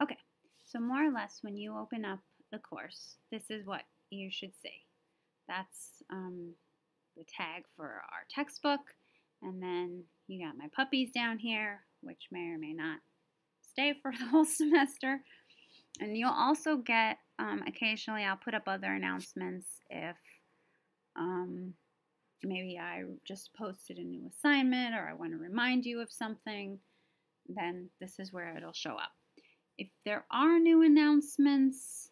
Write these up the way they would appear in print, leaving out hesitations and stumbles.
Okay, so more or less when you open up the course, this is what you should see. That's the tag for our textbook. And then you got my puppies down here, which may or may not stay for the whole semester. And you'll also get, occasionally I'll put up other announcements if maybe I just posted a new assignment or I want to remind you of something, then this is where it'll show up. If there are new announcements,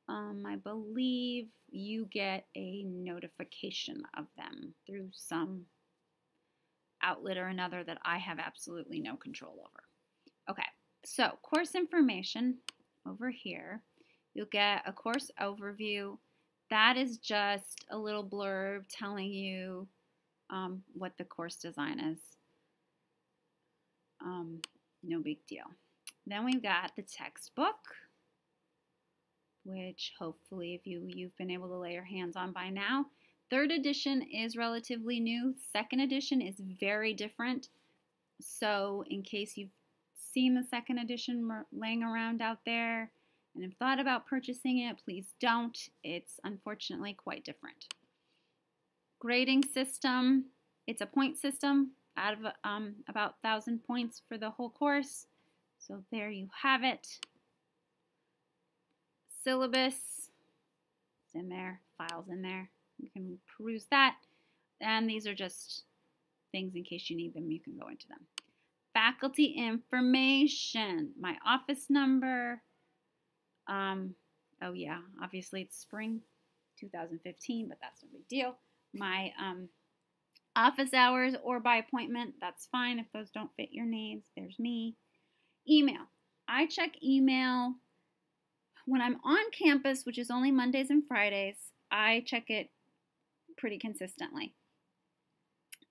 I believe you get a notification of them through some outlet or another that I have absolutely no control over. Okay, so course information over here. You'll get a course overview. That is just a little blurb telling you what the course design is. No big deal. Then we've got the textbook, which hopefully if you've been able to lay your hands on by now. Third edition is relatively new. Second edition is very different. So in case you've seen the second edition laying around out there and have thought about purchasing it, please don't. It's unfortunately quite different. Grading system, it's a point system out of about 1,000 points for the whole course. So there you have it. Syllabus, it's in there, files in there. You can peruse that. And these are just things in case you need them, you can go into them. Faculty information, my office number. Oh yeah, obviously it's spring 2015, but that's no big deal. My office hours or by appointment, that's fine if those don't fit your needs. There's me. Email. I check email when I'm on campus, which is only Mondays and Fridays. I check it pretty consistently.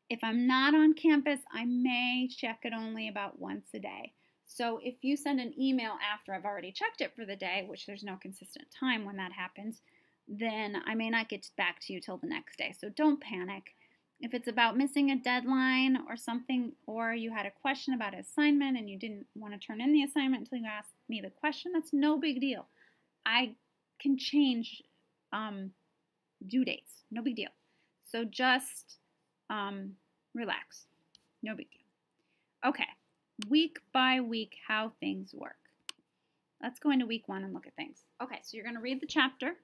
If I'm not on campus, I may check it only about once a day. So if you send an email after I've already checked it for the day, which there's no consistent time when that happens, then I may not get back to you till the next day. So don't panic. If it's about missing a deadline or something, or you had a question about an assignment and you didn't want to turn in the assignment until you asked me the question, that's no big deal. I can change due dates. No big deal. So just relax. No big deal. Okay. Week by week, how things work. Let's go into week 1 and look at things. Okay, so you're going to read the chapter.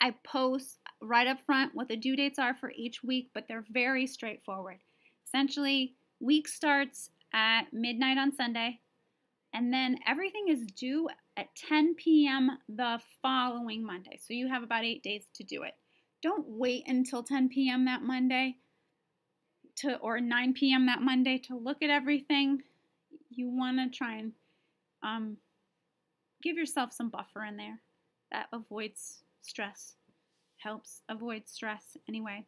I post right up front what the due dates are for each week, but they're very straightforward. Essentially, week starts at midnight on Sunday, and then everything is due at 10 p.m. the following Monday. So you have about 8 days to do it. Don't wait until 10 p.m. that Monday or 9 p.m. that Monday to look at everything. You want to try and give yourself some buffer in there. That avoids stress, helps avoid stress anyway.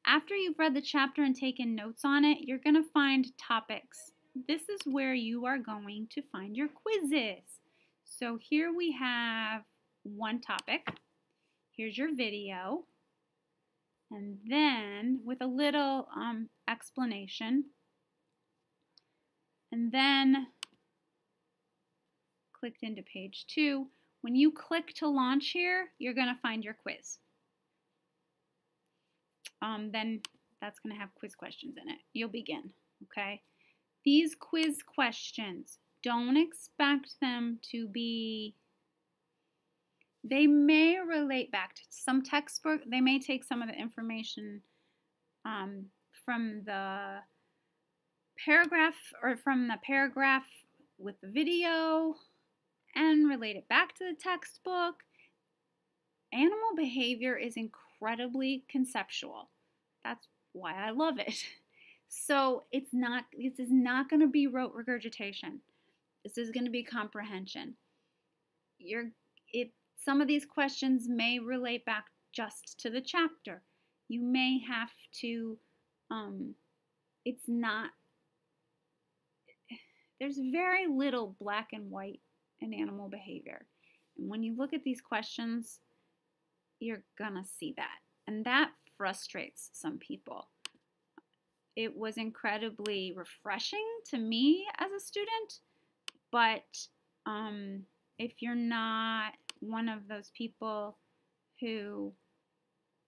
After you've read the chapter and taken notes on it, you're going to find topics. This is where you are going to find your quizzes. So here we have one topic. Here's your video. And then with a little explanation. And then clicked into page 2. When you click to launch here, you're going to find your quiz. Then that's going to have quiz questions in it. You'll begin, okay? These quiz questions, don't expect them to be, they may relate back to some textbook. They may take some of the information from the paragraph or from the paragraph with the video and relate it back to the textbook. Animal behavior is incredibly conceptual. That's why I love it. So this is not going to be rote regurgitation. This is going to be comprehension. Some of these questions may relate back just to the chapter. You may have to, there's very little black and white in animal behavior. And when you look at these questions, you're gonna see that. And that frustrates some people. It was incredibly refreshing to me as a student, But if you're not one of those people who,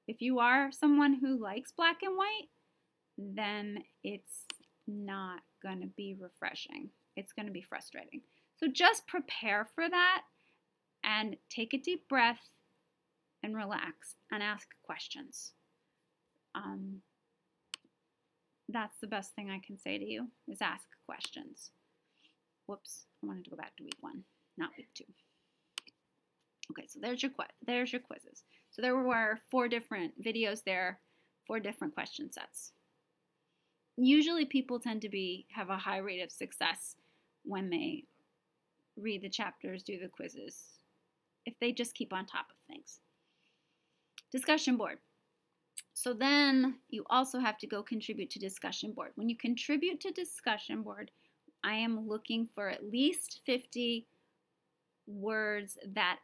if you are someone who likes black and white, then it's not going to be refreshing. It's going to be frustrating. So just prepare for that and take a deep breath and relax and ask questions. That's the best thing I can say to you, is ask questions. Whoops, I wanted to go back to week 1, not week 2. Okay, so there's your quizzes. So there were 4 different videos there, 4 different question sets. Usually people tend to have a high rate of success when they read the chapters, do the quizzes, if they just keep on top of things. Discussion board. So then you also have to go contribute to discussion board. When you contribute to discussion board, I am looking for at least 50 words that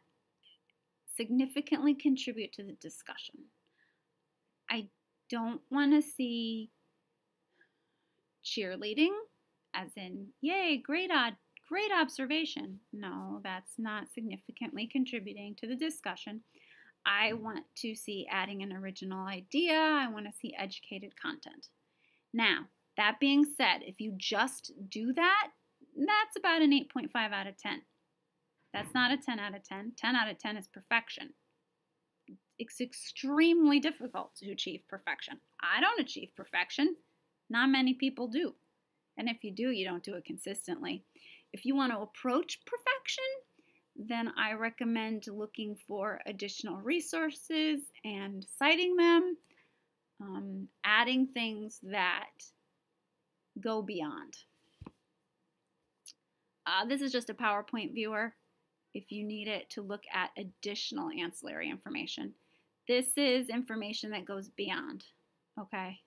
significantly contribute to the discussion. I don't want to see cheerleading, as in, yay, great observation. No, that's not significantly contributing to the discussion. I want to see adding an original idea. I want to see educated content. Now, that being said, if you just do that, that's about an 8.5 out of 10. That's not a 10 out of 10. 10 out of 10 is perfection. It's extremely difficult to achieve perfection. I don't achieve perfection. Not many people do. And if you do, you don't do it consistently. If you want to approach perfection, then I recommend looking for additional resources and citing them, adding things that go beyond. This is just a PowerPoint viewer if you need it to look at additional ancillary information. This is information that goes beyond, okay?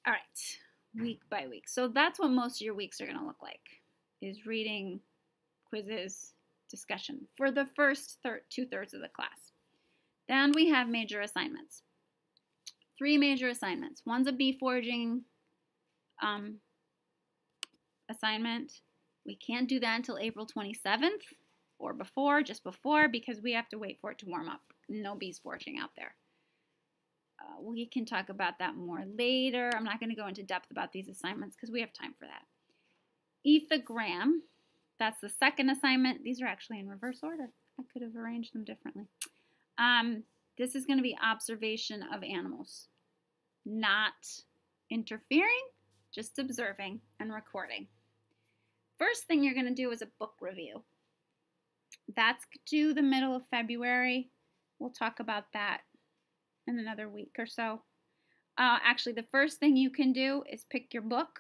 All right, week by week. So that's what most of your weeks are going to look like, is reading, quizzes, discussion for the first 2/3 of the class. Then we have major assignments. 3 major assignments. One's a bee foraging assignment. We can't do that until April 27th or before, just before, because we have to wait for it to warm up. No bees foraging out there. We can talk about that more later. I'm not going to go into depth about these assignments because we have time for that. Ethogram, that's the second assignment. These are actually in reverse order. I could have arranged them differently. This is going to be observation of animals, not interfering, just observing and recording. First thing you're going to do is a book review. That's due the middle of February. We'll talk about that in another week or so. Actually, the first thing you can do is pick your book.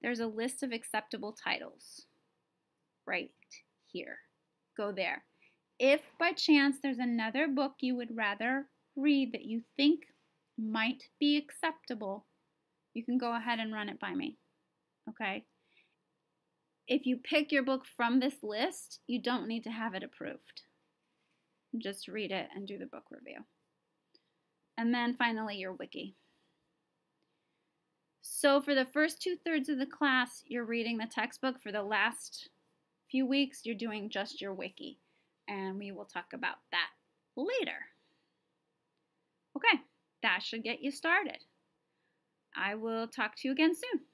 There's a list of acceptable titles right here. Go there. If by chance there's another book you would rather read that you think might be acceptable, you can go ahead and run it by me, okay? If you pick your book from this list, you don't need to have it approved. Just read it and do the book review. And then finally, your wiki. So for the first 2/3 of the class, you're reading the textbook. For the last few weeks, you're doing just your wiki. And we will talk about that later. Okay, that should get you started. I will talk to you again soon.